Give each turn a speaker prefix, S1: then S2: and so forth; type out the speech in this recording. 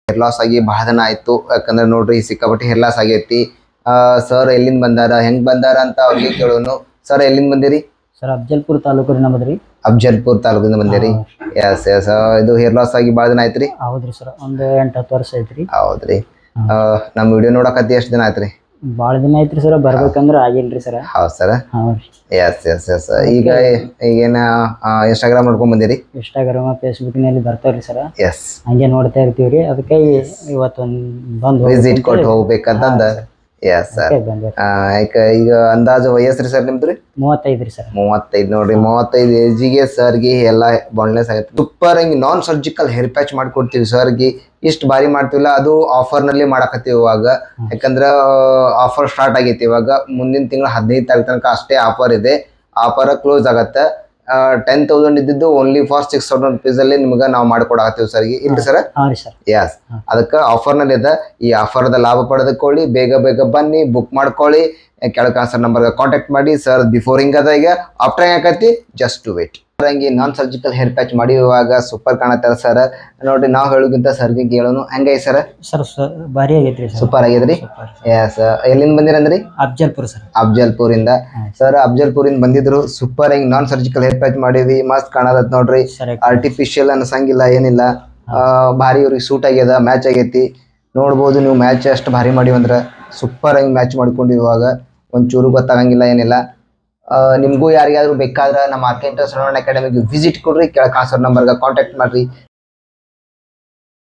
S1: Hair loss ಆಗಿ ಬಹಳ ದಿನ ಆಯ್ತು. ಯಾಕಂದ್ರೆ ನೋಡ್ರಿ ಸಿಕ್ಕಾಪಟ್ಟೆ ಹೇರ್ ಲಾಸ್ ಆಗೈತಿ. ಸರ್ ಎಲ್ಲಿಂದ ಬಂದಾರ ಹೆಂಗ್ ಬಂದಾರ ಅಂತ ಅವ್ರಿಗೆ ಕೇಳೋನು. ಸರ್ ಎಲ್ಲಿಂದ ಬಂದಿರಿ?
S2: ಸರ್ ಅಫ್ಜಲ್ಪುರ್ ತಾಲೂಕು ನಮ್ಮದ್ರಿ.
S1: ಅಫ್ಜಲ್ಪುರ್ ತಾಲೂಕಿಂದ ಬಂದಿರಿ. ಎಸ್ ಎಸ್ ಇದು ಹೇರ್ ಲಾಸ್ ಆಗಿ ಬಹಳ ದಿನ ಆಯ್ತ್ರಿ?
S2: ಹೌದ್ರಿ ಸರ್, ಒಂದು 8-10 ವರ್ಷ ಐತ್ರಿ.
S1: ಹೌದ್ರಿ. ನಮ್ ವಿಡಿಯೋ ನೋಡಕತ್ತಿ ಎಷ್ಟು ದಿನ ಆಯ್ತ್ರಿ?
S2: ಭಾಳ ದಿನ ಐತ್ರಿ ಸರ್, ಬರ್ಬೇಕಂದ್ರ ಆಗಿಲ್ರಿ ಸರ್.
S1: ಹೌದ್ ಸರ್.
S2: ಹೌದ್ರಿ.
S1: ಎಸ್ ಎಸ್ ಎಸ್ ಈಗ ಈಗೇನ ಇನ್ಸ್ಟಾಗ್ರಾಮ್ ನೋಡ್ಕೊಂಡ್ ಬಂದಿರಿ?
S2: ಇನ್ಸ್ಟಾಗ್ರಾಮ್ ಫೇಸ್ಬುಕ್ ನಲ್ಲಿ ಬರ್ತಾವ್ರಿ ಸರ್,
S1: ಎಸ್
S2: ಹಂಗೆ ನೋಡ್ತಾ ಇರ್ತೀವ್ರಿ. ಅದಕ್ಕೆ ಇವತ್ತೊಂದು ಬಂದು
S1: ವಿಸಿಟ್ ಕೊಟ್ಟು ಹೋಗ್ಬೇಕಂತಂದ. Yes sir. ಈಗ ಅಂದಾಜು ವಯಸ್ಸ್ರಿ ಸರ್ ನಿಮ್ದ್ರಿ?
S2: 35 ರೀ ಸರ್.
S1: 35 ನೋಡ್ರಿ. 35 ಏಜಿಗೆ ಸರ್ಗೆ ಎಲ್ಲ ಬಾಂಡ್ನೆಸ್ ಆಗತ್ತೆ. ಸೂಪರ್ ಹಿಂಗ್ ನಾನ್ ಸರ್ಜಿಕಲ್ ಹೇರ್ ಪ್ಯಾಚ್ ಮಾಡ್ಕೊಡ್ತೀವಿ ಸರ್ಗೆ. ಇಷ್ಟು ಬಾರಿ ಮಾಡ್ತೀವಿಲ್ಲ, ಅದು ಆಫರ್ ನಲ್ಲಿ ಮಾಡಕತ್ತೀವಿ ಇವಾಗ. ಯಾಕಂದ್ರ ಆಫರ್ ಸ್ಟಾರ್ಟ್ ಆಗೈತಿ ಇವಾಗ. ಮುಂದಿನ ತಿಂಗಳ 15 ತಾರೀಕು ತನಕ ಅಷ್ಟೇ ಆಫರ್ ಇದೆ. ಆಫರ್ ಕ್ಲೋಸ್ ಆಗತ್ತೆ. 10,000 ಇದ್ದಿದ್ದು ಓನ್ಲಿ ಫಾರ್ 6,000 rupees ಅಲ್ಲಿ ನಿಮ್ಗೆ ನಾವು ಮಾಡ್ಕೊಡಕತ್ತೀವಿ ಸರ್ಗೆ. ಇಲ್ರಿ ಸರ್? ಎಸ್. ಅದಕ್ಕೆ ಆಫರ್ ನಲ್ಲಿ ಇದೆ. ಈ ಆಫರ್ದ ಲಾಭ ಪಡೆದುಕೊಳ್ಳಿ. ಬೇಗ ಬೇಗ ಬನ್ನಿ, ಬುಕ್ ಮಾಡ್ಕೊಳ್ಳಿ. ಕೆಳಗೆ ಸರ್ ನಂಬರ್ಗೆ ಕಾಂಟ್ಯಾಕ್ಟ್ ಮಾಡಿ. ಸರ್ ಬಿಫೋರ್ ಹಿಂಗದ, ಈಗ ಆಫ್ಟರ್ ಹೆಂಗಾಕತಿ ಜಸ್ಟ್ ಟು ವೇಟ್. ಹಂಗೆ ನಾನ್ ಸರ್ಜಿಕಲ್ ಹೇರ್ ಪ್ಯಾಚ್ ಮಾಡಿ ಇವಾಗ ಸೂಪರ್ ಕಾಣತ್ತಾರ ಸರ್. ನೋಡ್ರಿ ನಾವು ಹೇಳೋಕ್ಕಿಂತ ಸರ್ಗೆ ಕೇಳೋನು. ಹೆಂಗೈ ಸರ್?
S2: ಸರ್ ಭಾರಿ ಆಗೈತ್ರಿ ಸರ್.
S1: ಸೂಪರ್ ಆಗಿದ್ರಿ. ಎಸ್. ಎಲ್ಲಿಂದ ಬಂದಿರಂದ್ರಿ?
S2: ಅಫ್ಜಲ್ಪುರ್ ಸರ್.
S1: ಅಫ್ಜಲ್ಪುರ್ ಇಂದ. ಸರ್ ಅಫ್ಜಲ್ಪುರ್ ಇಂದ ಬಂದಿದ್ರು. ಸೂಪರ್ ಹಿಂಗ್ ನಾನ್ ಸರ್ಜಿಕಲ್ ಹೇರ್ ಪ್ಯಾಚ್ ಮಾಡಿವಿ. ಮಸ್ತ್ ಕಾಣದತ್ ನೋಡ್ರಿ. ಆರ್ಟಿಫಿಷಿಯಲ್ ಅನ್ಸಂಗಿಲ್ಲ, ಏನಿಲ್ಲ. ಭಾರಿ ಇವ್ರಿಗೆ ಸೂಟ್ ಆಗ್ಯದ, ಮ್ಯಾಚ್ ಆಗೈತಿ. ನೋಡ್ಬೋದು ನೀವು. ಮ್ಯಾಚ್ ಅಷ್ಟು ಭಾರಿ ಮಾಡಿವಂದ್ರ ಸೂಪರ್ ಹಿಂಗ್ ಮ್ಯಾಚ್ ಮಾಡ್ಕೊಂಡು ಇವಾಗ ಒಂಚೂರು ಗೊತ್ತಾಗಂಗಿಲ್ಲ, ಏನಿಲ್ಲ. ನಿಮಗೂ ಯಾರಿಗಾದ್ರೂ ಬೇಕಾದ್ರೆ ನಮ್ಮ ಆರ್ಕೆಂಟರ್ ಸಲೂನ್ ಅಕಾಡೆಮಿಗೆ ವಿಸಿಟ್ ಕೊಡ್ರಿ. ಕೆಳಗೆ ಸರ್ ನಂಬರ್ಗೆ ಕಾಂಟ್ಯಾಕ್ಟ್ ಮಾಡ್ರಿ.